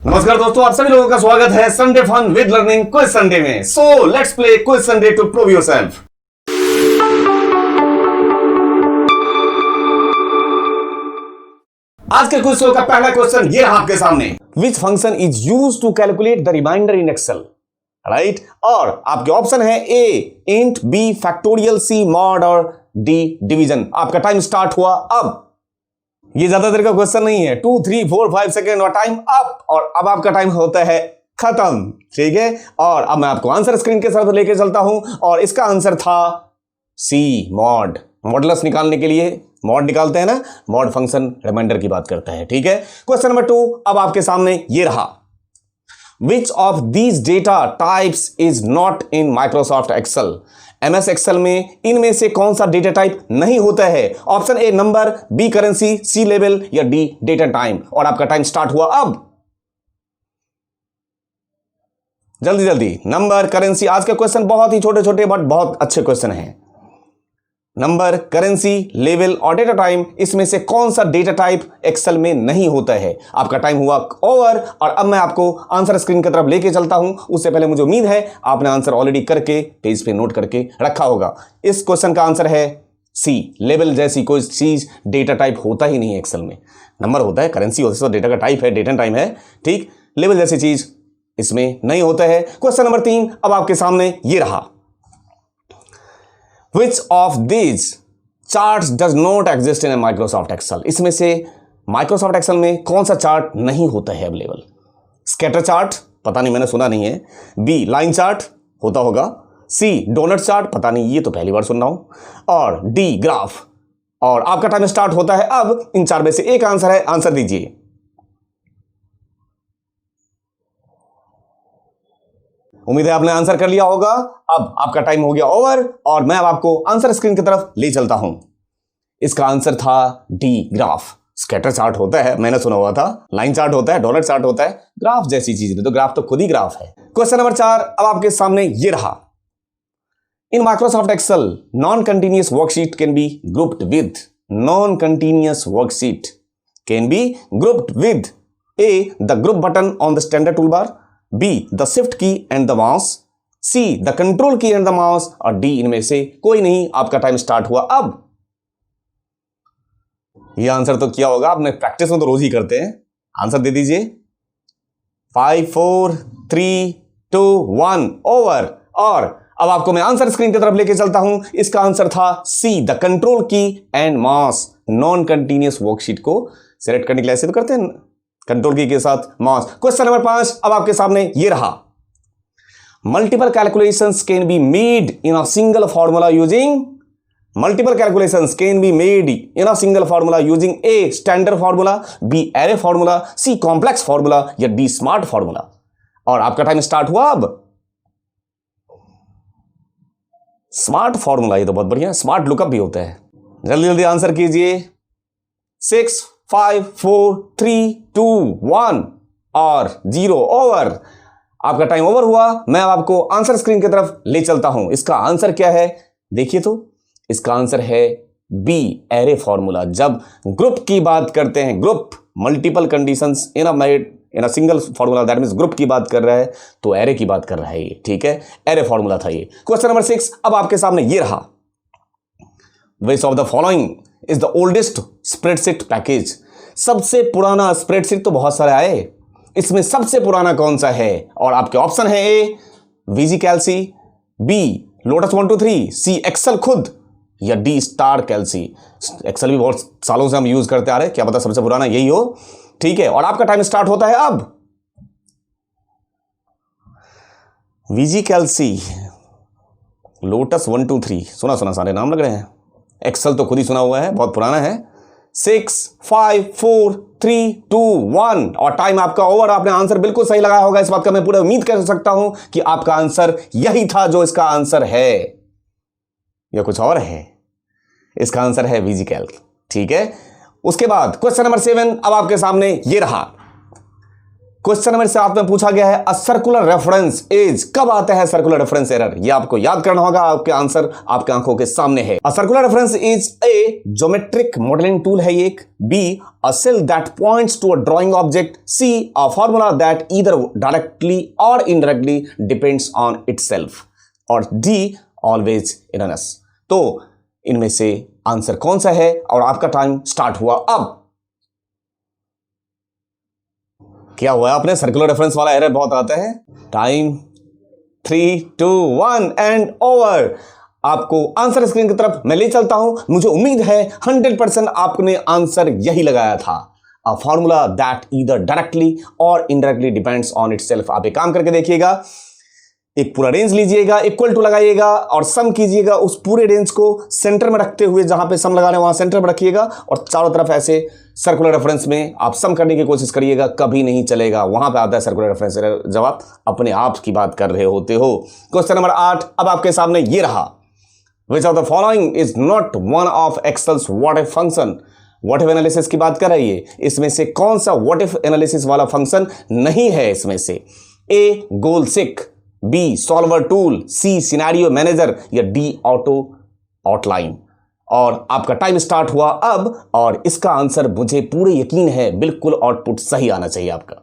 नमस्कार दोस्तों, आप सभी लोगों का स्वागत है Sunday fun with learning quiz Sunday में। So let's play quiz Sunday to prove yourself. आज के क्विज शो का पहला क्वेश्चन ये रहा आपके सामने। Which function is used to calculate the reminder in Excel? Right, और आपके ऑप्शन है A int, B factorial, C mod और डी डिवीजन। आपका टाइम स्टार्ट हुआ अब। ये ज्यादा देर का क्वेश्चन नहीं है, 2 3 4 5 सेकेंड और टाइम अप, और अब आपका टाइम होता है खत्म। ठीक है, और अब मैं आपको आंसर स्क्रीन के साथ लेके चलता हूं, और इसका आंसर था सी मॉड। मॉडुलस निकालने के लिए मॉड निकालते हैं ना, मॉड फंक्शन रिमाइंडर की बात करता है। ठीक है, क्वेश्चन नंबर 2 अब आपके सामने ये रहा। Which of these data types is not in Microsoft Excel? MS Excel में इनमें से कौन सा डेटा टाइप नहीं होता है? Option A number, B currency, C level या डी डेटा टाइम। और आपका टाइम स्टार्ट हुआ अब। जल्दी जल्दी, नंबर, करेंसी। आज के क्वेश्चन बहुत ही छोटे छोटे बट बहुत अच्छे क्वेश्चन हैं। नंबर, करेंसी, लेवल और डेटा टाइम, इसमें से कौन सा डेटा टाइप एक्सेल में नहीं होता है? आपका टाइम हुआ ओवर, और अब मैं आपको आंसर स्क्रीन की तरफ लेके चलता हूं। उससे पहले मुझे उम्मीद है आपने आंसर ऑलरेडी करके पेज पे नोट करके रखा होगा। इस क्वेश्चन का आंसर है सी, लेवल जैसी कोई चीज डेटा टाइप होता ही नहीं है एक्सेल में। नंबर होता है, करेंसी होता है, डेटा का टाइप है, डेटा टाइम है। ठीक, लेवल जैसी चीज इसमें नहीं होता है। क्वेश्चन नंबर 3 अब आपके सामने ये रहा। Which of these charts does not exist in a Microsoft Excel? इसमें से Microsoft Excel में कौन सा चार्ट नहीं होता है अवेलेबल? स्कैटर चार्ट, पता नहीं, मैंने सुना नहीं है। बी लाइन चार्ट, होता होगा। सी डोनट चार्ट, पता नहीं, ये तो पहली बार सुन रहा हूं। और डी ग्राफ। और आपका टाइम स्टार्ट होता है अब। इन चार में से एक आंसर है, आंसर दीजिए। उम्मीद है आपने आंसर कर लिया होगा। अब आपका टाइम हो गया ओवर, और मैं अब आपको आंसर स्क्रीन की तरफ ले चलता हूं। इसका आंसर था डी ग्राफ। स्कैटर चार्ट होता है, मैंने सुना हुआ था। लाइन चार्ट होता है, डोनट चार्ट होता है, ग्राफ जैसी चीज नहीं, तो ग्राफ तो खुद ही ग्राफ है। क्वेश्चन नंबर 4 अब आपके सामने ये रहा। In Microsoft Excel non continuous worksheet can be grouped with, non continuous worksheet can be grouped with A the group button on the standard tool bar, B the shift key and the mouse, C the control key and the mouse, और D इनमें से कोई नहीं। आपका time start हुआ अब। यह answer तो किया होगा आपने, प्रैक्टिस में तो रोज ही करते हैं। आंसर दे दीजिए। 5 4 3 2 1 ओवर। और अब आपको मैं आंसर स्क्रीन की तरफ लेके चलता हूं। इसका आंसर था सी द कंट्रोल की and mouse. Non continuous worksheet को सिलेक्ट करने के लिए ऐसे तो करते हैं, कंट्रोल की के साथ माउस। क्वेश्चन नंबर 5 अब आपके सामने ये रहा। Multiple calculations can be made in a single formula using, multiple calculations can be made in a single formula using A standard formula, B array formula, C complex formula या D smart formula. और आपका time start हुआ अब। Smart formula, ये तो बहुत बढ़िया, smart lookup भी होता है। जल्दी जल्दी आंसर कीजिए। 6 5 4 3 2 1 और 0 ओवर। आपका टाइम ओवर हुआ। मैं अब आपको आंसर स्क्रीन की तरफ ले चलता हूं। इसका आंसर क्या है देखिए तो। इसका आंसर है बी एरे फॉर्मूला। जब ग्रुप की बात करते हैं, group multiple conditions in a single formula, that means group की बात कर रहा है, तो एरे की बात कर रहा है ये। ठीक है, एरे फॉर्मूला था ये। क्वेश्चन नंबर 6 अब आपके सामने ये रहा। Which of the following is the oldest spreadsheet package? सबसे पुराना स्प्रेडशीट तो बहुत सारे आए, इसमें सबसे पुराना कौन सा है? और आपके ऑप्शन है ए वीजी कैल्सी, बी लोटस 123, सी एक्सेल खुद या डी स्टार कैल्सी। एक्सेल भी बहुत सालों से हम यूज करते आ रहे हैं, क्या पता सबसे पुराना यही हो। ठीक है, और आपका टाइम स्टार्ट होता है अब। वीजी कैल्सी, लोटस 123, सुना सुना सारे नाम लग रहे हैं। एक्सेल तो खुद ही सुना हुआ है, बहुत पुराना है। 6 5 4 3 2 1 और टाइम आपका ओवर। आपने आंसर बिल्कुल सही लगाया होगा, इस बात का मैं पूरा उम्मीद कर सकता हूं कि आपका आंसर यही था जो इसका आंसर है, या कुछ और है। इसका आंसर है वीजी कैल्क। ठीक है, उसके बाद क्वेश्चन नंबर 7 अब आपके सामने ये रहा। क्वेश्चन नंबर 7 में पूछा गया है, अ सर्कुलर रेफरेंस इज, कब आता है सर्कुलर रेफरेंस एरर? ये आपको याद करना होगा, आपके आंसर आपके आंखों के सामने है। A circular reference is a geometric modeling tool है एक, B a cell that points to a drawing object, C a formula that either directly और इनडायरेक्टली डिपेंड्स ऑन इटसेल्फ, और डी ऑलवेज इनरनेस। तो इनमें से आंसर कौन सा है? और आपका टाइम स्टार्ट हुआ अब। क्या हुआ आपने? सर्कुलर रेफरेंस वाला एरर बहुत आता है। Time 3, 2, 1 and over. आपको आंसर स्क्रीन की तरफ मैं ले चलता हूं। मुझे उम्मीद है 100% आपने आंसर यही लगाया था, अ फॉर्मूला दैट ईदर डायरेक्टली और इनडायरेक्टली डिपेंड्स ऑन इटसेल्फ। आप एक काम करके देखिएगा, एक पूरा रेंज लीजिएगा, इक्वल टू लगाइएगा और सम कीजिएगा। उस पूरे रेंज को सेंटर में रखते हुए, जहां पे सम लगा रहे हैं वहां सेंटर में रखिएगा और चारों तरफ ऐसे सर्कुलर रेफरेंस में आप सम करने की कोशिश करिएगा। कभी नहीं चलेगा, वहां पे आता है सर्कुलर रेफरेंस जब आप अपने आप की बात कर रहे होते हो। क्वेश्चन नंबर 8 अब आपके सामने ये रहा, which of the following is not one of Excel's what if function? What if analysis की बात कर रही है, इसमें से कौन सा व्हाट इफ एनालिसिस वाला फंक्शन नहीं है? इसमें से A goal seek, B solver tool, C scenario manager या डी ऑटो आउटलाइन। और आपका टाइम स्टार्ट हुआ अब, और इसका आंसर मुझे पूरे यकीन है बिल्कुल आउटपुट सही आना चाहिए आपका।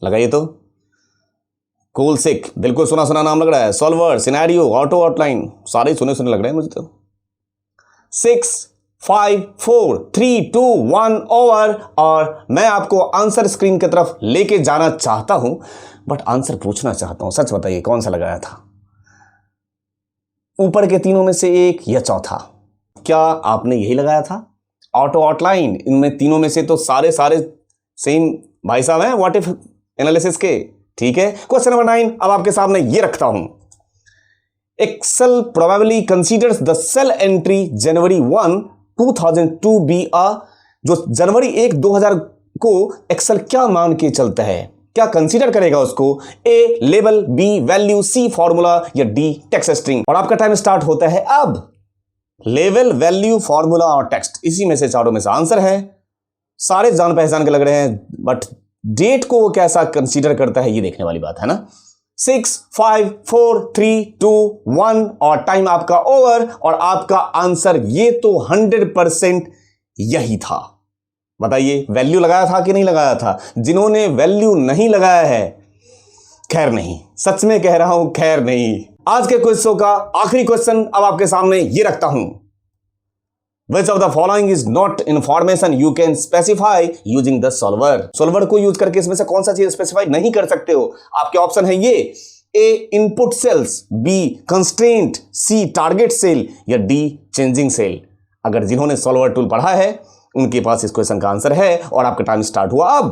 लगाइए तो। कोलसिक बिल्कुल सुना सुना नाम लग रहा है, सॉल्वर, सिनेरियो, ऑटो आउटलाइन सारे सुने सुने लग रहे हैं मुझे तो। 6, 5, 4, 3, 2, 1 ओवर। और मैं आपको आंसर स्क्रीन की तरफ लेके जाना चाहता हूं, बट आंसर पूछना चाहता हूं। सच बताइए कौन सा लगाया था? ऊपर के तीनों में से एक या चौथा? क्या आपने यही लगाया था, ऑटो आउटलाइन? इनमें तीनों में से तो सारे सेम भाई साहब हैं व्हाट इफ एनालिसिस के। ठीक है, क्वेश्चन नंबर 9 अब आपके सामने ये रखता हूं। Excel probably considers the cell entry January 1, 2002 be a, जो जनवरी 1, 2000 को एक्सेल क्या मान के चलता है, क्या कंसीडर करेगा उसको? A label, B value, C formula या डी टेक्स्ट स्ट्रिंग। और आपका टाइम स्टार्ट होता है अब। लेवल, वैल्यू, फॉर्मूला और टेक्स्ट, इसी में से चारों में से आंसर है। सारे जान पहचान के लग रहे हैं, बट डेट को वो कैसा कंसीडर करता है ये देखने वाली बात है ना। 6, 5, 4, 3, 2, 1 और टाइम आपका ओवर। और आपका आंसर ये तो 100% यही था। बताइए वैल्यू लगाया था कि नहीं लगाया था? जिन्होंने वैल्यू नहीं लगाया है, खैर नहीं, सच में कह रहा हूं खैर नहीं। आज के क्विज शो का आखिरी क्वेश्चन अब आपके सामने ये रखता हूं। Which of the following is not information you can specify using the solver? solver को यूज करके इसमें से कौन सा चीज स्पेसिफाई नहीं कर सकते हो? आपके ऑप्शन है ये, ए इनपुट सेल्स, बी कंस्ट्रेंट, सी टारगेट सेल या डी चेंजिंग सेल। अगर जिन्होंने सॉल्वर टूल पढ़ा है उनके पास इस क्वेश्चन का आंसर है और आपका टाइम स्टार्ट हुआ अब।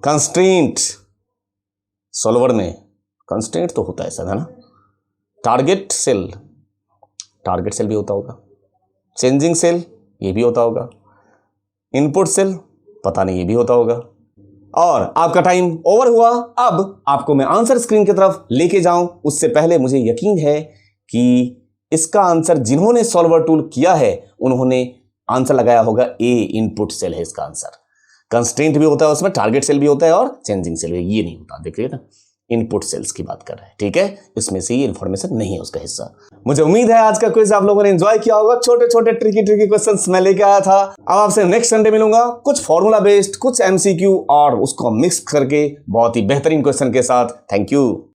कंस्ट्रेंट, सॉल्वर में कंस्ट्रेंट तो होता है सर, है ना। टारगेट सेल भी होता होगा, चेंजिंग सेल ये भी होता होगा, इनपुट सेल पता नहीं ये भी होता होगा। और आपका टाइम ओवर हुआ। अब आपको मैं आंसर स्क्रीन की तरफ लेके जाऊं उससे पहले मुझे यकीन है कि इसका आंसर जिन्होंने सॉल्वर टूल किया है उन्होंने आंसर लगाया होगा ए इनपुट सेल है इसका आंसर। कंस्ट्रेंट भी होता है उसमें, टारगेट सेल भी होता है और चेंजिंग सेल भी, ये नहीं होता। देखिए ना, इनपुट सेल्स की बात कर रहे हैं, ठीक है। इसमें से ये इंफॉर्मेशन नहीं है उसका हिस्सा। मुझे उम्मीद है आज का क्विज आप लोगों ने एंजॉय किया होगा। छोटे छोटे ट्रिकी क्वेश्चंस मैं लेके आया था। अब आपसे नेक्स्ट संडे मिलूंगा कुछ फॉर्मूला बेस्ड, कुछ एमसीक्यू और उसको मिक्स करके बहुत ही बेहतरीन क्वेश्चन के साथ। Thank you.